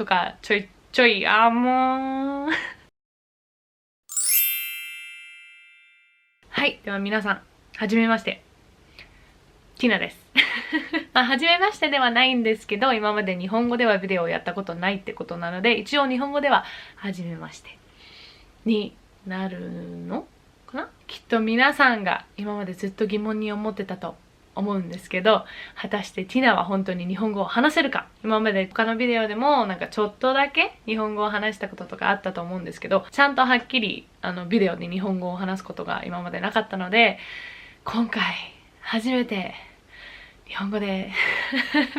とかちょいちょい、もうはい、では皆さん、はじめまして。ティナです。はじめましてではないんですけど、今まで日本語ではビデオをやったことないってことなので、一応日本語でははじめましてになるのかな。きっと皆さんが今までずっと疑問に思ってたと思うんですけど、果たしてティナは本当に日本語を話せるか。今まで他のビデオでもなんかちょっとだけ日本語を話したこととかあったと思うんですけど、ちゃんとはっきりビデオで日本語を話すことが今までなかったので、今回初めて日本語で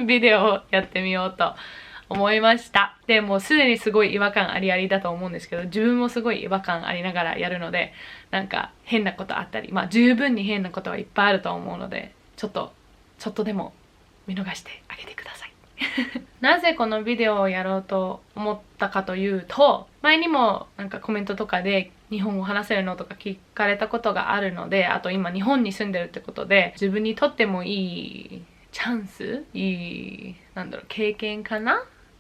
ビデオをやってみようと思いました。で、もうすでにすごい違和感ありありだと思うんですけど、自分もすごい違和感ありながらやるので、なんか変なことあったり、十分に変なことはいっぱいあると思うので、ちょっとでも見逃してあげてください。なぜこのビデオをやろうと思ったかというと、前にもなんかコメントとかで日本語話せるのとか聞かれたことがあるので、あと今日本に住んでるってことで、自分にとってもいいチャンス、経験かなっ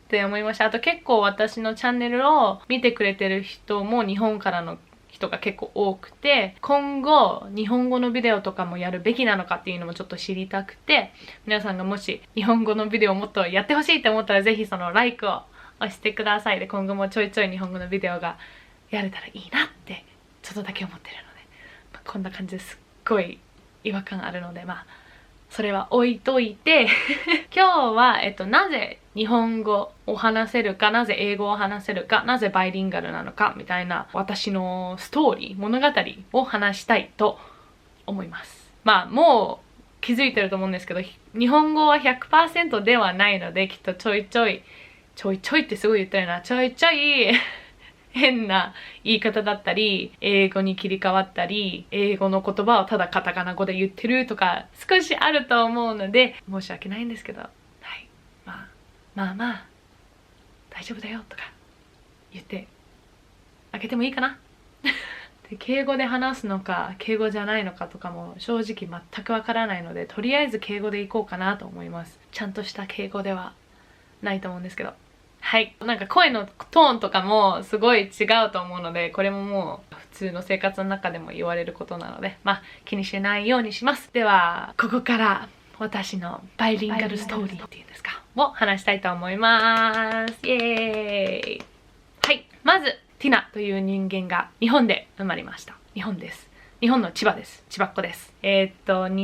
て思いました。あと結構私のチャンネルを見てくれてる人も日本からの人が結構多くて、今後日本語のビデオとかもやるべきなのかっていうのもちょっと知りたくて、皆さんがもし日本語のビデオをもっとやってほしいって思ったら、ぜひそのLIKEを押してください。で、今後もちょいちょい日本語のビデオがやれたらいいなってちょっとだけ思ってるので、こんな感じですっごい違和感あるので、それは置いといて今日は、なぜ日本語を話せるか、なぜ英語を話せるか、なぜバイリンガルなのかみたいな私のストーリー、物語を話したいと思います。もう気づいてると思うんですけど、日本語は 100% ではないので、きっとちょいちょいってすごい言ったよな、ちょいちょい変な言い方だったり、英語に切り替わったり、英語の言葉をただカタカナ語で言ってるとか少しあると思うので、申し訳ないんですけど、はい、大丈夫だよとか言ってあげてもいいかなで、敬語で話すのか敬語じゃないのかとかも正直全くわからないので、とりあえず敬語でいこうかなと思います。ちゃんとした敬語ではないと思うんですけど、はい。なんか声のトーンとかもすごい違うと思うので、これももう普通の生活の中でも言われることなので、気にしないようにします。では、ここから私のバイリンガルストーリーっていうんですか、を話したいと思います。イエーイ。はい。まず、ティナという人間が日本で生まれました。日本です。日本の千葉です。千葉っ子です。日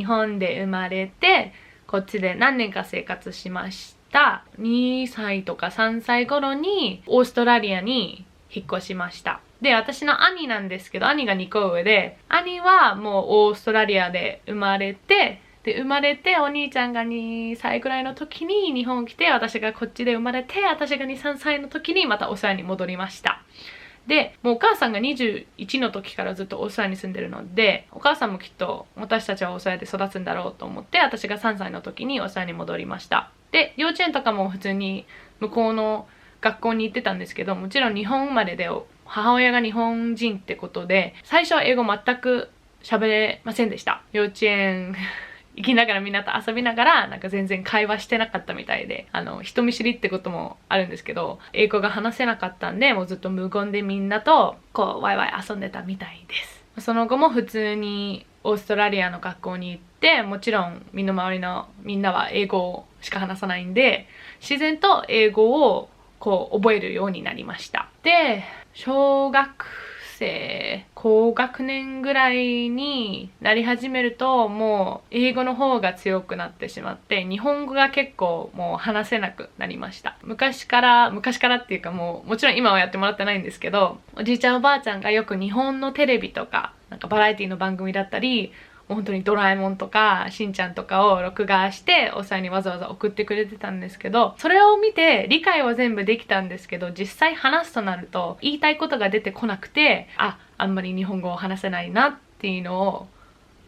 本で生まれて、こっちで何年か生活しました。2歳とか3歳頃にオーストラリアに引っ越しました。で、私の兄なんですけど、兄が2個上で、兄はもうオーストラリアで生まれて、お兄ちゃんが2歳くらいの時に日本来て、私がこっちで生まれて、私が2、3歳の時にまたオーストラリアに戻りました。で、もうお母さんが21の時からずっとオーストラリアに住んでるので、お母さんもきっと私たちはオーストラリアで育つんだろうと思って、私が3歳の時にオーストラリアに戻りました。で、幼稚園とかも普通に向こうの学校に行ってたんですけど、もちろん日本生まれで母親が日本人ってことで、最初は英語全く喋れませんでした。幼稚園行きながらみんなと遊びながらなんか全然会話してなかったみたいで、人見知りってこともあるんですけど、英語が話せなかったんで、もうずっと無言でみんなとこうワイワイ遊んでたみたいです。その後も普通にオーストラリアの学校に行って、もちろん身の回りのみんなは英語しか話さないんで、自然と英語をこう覚えるようになりました。で、小学生高学年ぐらいになり始めると、もう英語の方が強くなってしまって、日本語が結構もう話せなくなりました。昔からっていうか、もちろん今はやってもらってないんですけど、おじいちゃんおばあちゃんがよく日本のテレビとかなんかバラエティの番組だったり、本当にドラえもんとかしんちゃんとかを録画しておさにわざわざ送ってくれてたんですけど、それを見て理解は全部できたんですけど、実際話すとなると言いたいことが出てこなくて、あんまり日本語を話せないなっていうのを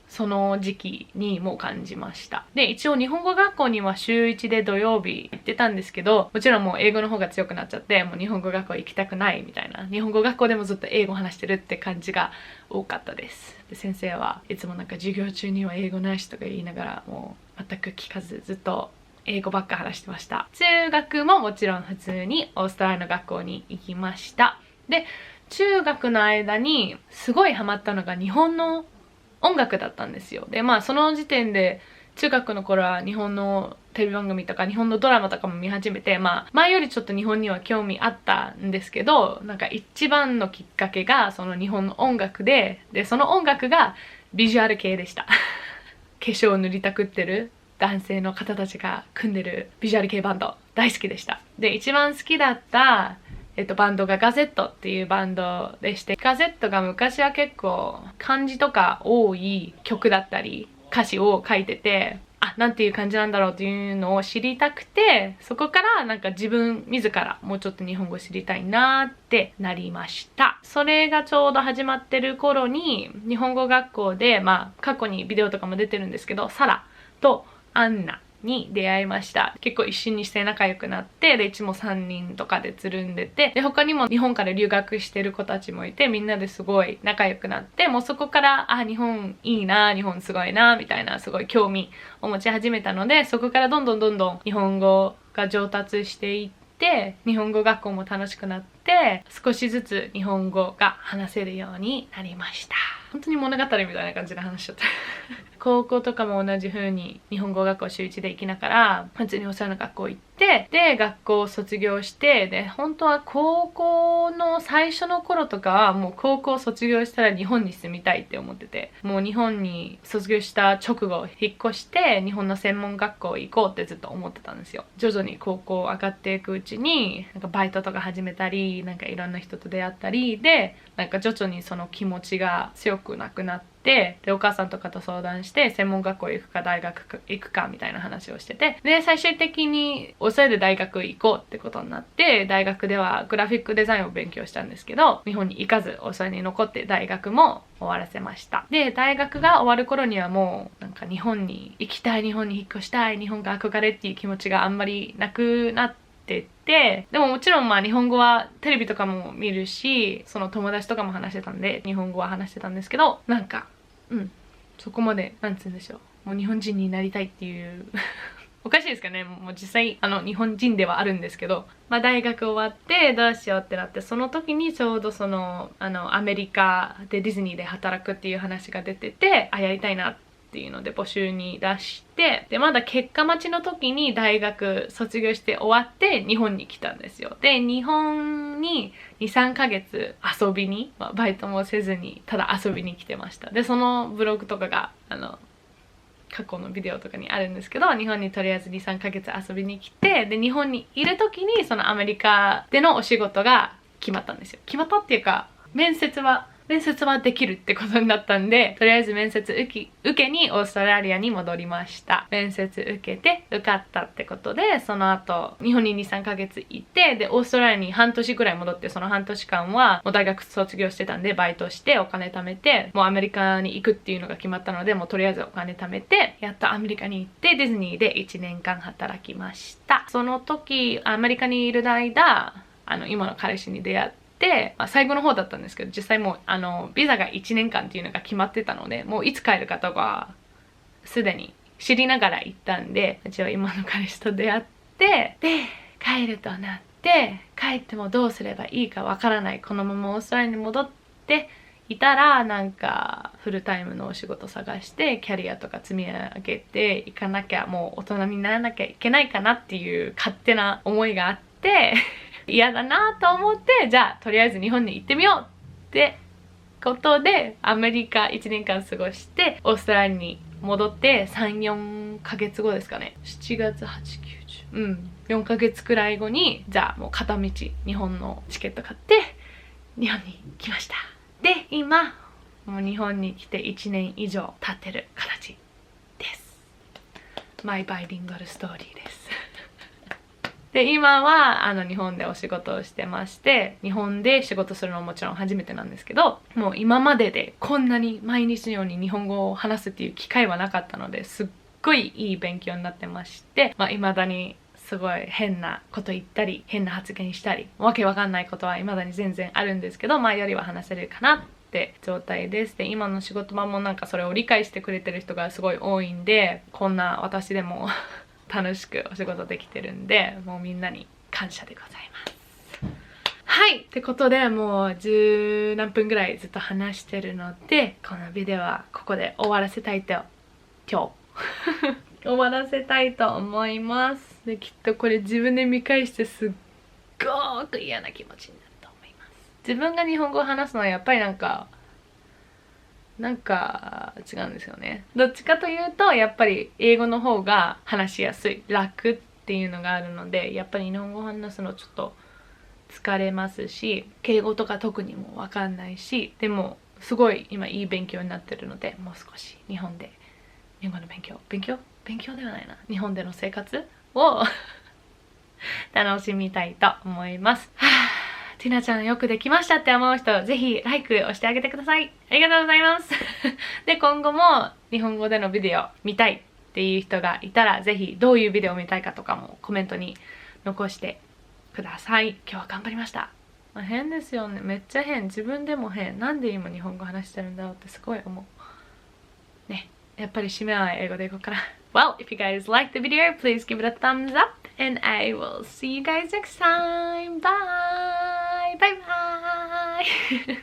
その時期にも感じました。で、一応日本語学校には週1で土曜日行ってたんですけど、もちろんもう英語の方が強くなっちゃって、もう日本語学校行きたくないみたいな、日本語学校でもずっと英語話してるって感じが多かったです。で、先生はいつもなんか授業中には英語なしとか言いながら、もう全く聞かずずっと英語ばっか話してました。中学ももちろん普通にオーストラリアの学校に行きました。で、中学の間にすごいハマったのが日本の音楽だったんですよ。で、その時点で中学の頃は日本のテレビ番組とか日本のドラマとかも見始めて、前よりちょっと日本には興味あったんですけど、なんか一番のきっかけがその日本の音楽で、その音楽がビジュアル系でした。化粧を塗りたくってる男性の方たちが組んでるビジュアル系バンド大好きでした。で、一番好きだったバンドがガゼットっていうバンドでして、ガゼットが昔は結構漢字とか多い曲だったり歌詞を書いてて、なんていう感じなんだろうっていうのを知りたくて、そこからなんか自らもうちょっと日本語知りたいなってなりました。それがちょうど始まってる頃に日本語学校で、過去にビデオとかも出てるんですけど、サラとアンナに出会いました。結構一瞬にして仲良くなって、で、いつも3人とかでつるんでて、で、他にも日本から留学してる子たちもいて、みんなですごい仲良くなって、もうそこから、日本いいな、日本すごいな、みたいな、すごい興味を持ち始めたので、そこからどんどん日本語が上達していって、日本語学校も楽しくなって、少しずつ日本語が話せるようになりました。本当に物語みたいな感じで話しちゃった。高校とかも同じ風に日本語学校週1で行きながら普通にお世話の学校行って、で学校を卒業して、で本当は高校の最初の頃とかはもう高校卒業したら日本に住みたいって思ってて、もう日本に卒業した直後引っ越して日本の専門学校行こうってずっと思ってたんですよ。徐々に高校上がっていくうちになんかバイトとか始めたり、なんかいろんな人と出会ったりで、なんか徐々にその気持ちが強くなくなって、でお母さんとかと相談して専門学校行くか大学行くかみたいな話をしてて、で最終的にオーストラリアで大学行こうってことになって、大学ではグラフィックデザインを勉強したんですけど、日本に行かずオーストラリアに残って大学も終わらせました。で大学が終わる頃にはもうなんか日本に行きたい、日本に引っ越したい、日本が憧れっていう気持ちがあんまりなくなってでももちろん日本語はテレビとかも見るし、その友達とかも話してたんで日本語は話してたんですけど、なんかそこまでなんつうんでしょう、もう日本人になりたいっていうおかしいですかね。もう実際日本人ではあるんですけど、大学終わってどうしようってなって、その時にちょうどそのアメリカでディズニーで働くっていう話が出てて、やりたいなっていうので募集に出して、でまだ結果待ちの時に大学卒業して終わって日本に来たんですよ。で日本に 2,3 ヶ月遊びに、バイトもせずにただ遊びに来てました。でそのブログとかが過去のビデオとかにあるんですけど、日本にとりあえず 2,3 ヶ月遊びに来て、で日本にいる時にそのアメリカでのお仕事が決まったんですよ。決まったっていうか面接はできるってことになったんで、とりあえず面接受けにオーストラリアに戻りました。面接受けて受かったってことで、その後日本に 2,3 ヶ月行って、でオーストラリアに半年くらい戻って、その半年間はもう大学卒業してたんでバイトしてお金貯めて、もうアメリカに行くっていうのが決まったので、もうとりあえずお金貯めてやっとアメリカに行ってディズニーで1年間働きました。その時アメリカにいる間今の彼氏に出会って、最後の方だったんですけど、実際もうビザが1年間っていうのが決まってたので、もういつ帰るかとかすでに知りながら行ったんで、うちは今の彼氏と出会って、で帰るとなって、帰ってもどうすればいいかわからない、このままオーストラリアに戻っていたらなんかフルタイムのお仕事探してキャリアとか積み上げていかなきゃ、もう大人にならなきゃいけないかなっていう勝手な思いがあって嫌だなと思って、じゃあとりあえず日本に行ってみようってことでアメリカ1年間過ごして、オーストラリアに戻って3、4ヶ月後ですかね、7月8、9、10、4ヶ月くらい後に、じゃあもう片道日本のチケット買って日本に来ました。で今もう日本に来て1年以上経ってる形です。マイバイリンガルストーリーですで今は日本でお仕事をしてまして、日本で仕事するのももちろん初めてなんですけど、もう今まででこんなに毎日のように日本語を話すっていう機会はなかったので、すっごいいい勉強になってまして、未だにすごい変なこと言ったり変な発言したりわけわかんないことは未だに全然あるんですけど、前よりは話せるかなって状態です。で今の仕事場もなんかそれを理解してくれてる人がすごい多いんで、こんな私でも楽しくお仕事できてるんで、もうみんなに感謝でございます。はい、ってことでもう十何分ぐらいずっと話してるので、このビデオはここで終わらせたいと終わらせたいと思います。で、きっとこれ自分で見返してすっごく嫌な気持ちになると思います。自分が日本語を話すのはやっぱりなんか違うんですよね。どっちかというとやっぱり英語の方が話しやすい、楽っていうのがあるので、やっぱり日本語を話すのちょっと疲れますし、敬語とか特にもう分かんないし、でもすごい今いい勉強になってるので、もう少し日本で日本語の勉強ではないな、日本での生活を楽しみたいと思います。ティナちゃんよくできましたって思う人、ぜひライク押してあげてください。ありがとうございます。で、今後も日本語でのビデオ見たいっていう人がいたら、ぜひどういうビデオを見たいかとかもコメントに残してください。今日は頑張りました。変ですよね。めっちゃ変。自分でも変。なんで今日本語話してるんだろうってすごい思う。ね。やっぱり締めは英語でいこうかな。Well, if you guys liked the video, please give it a thumbs up and I will see you guys next time. Bye! Bye bye!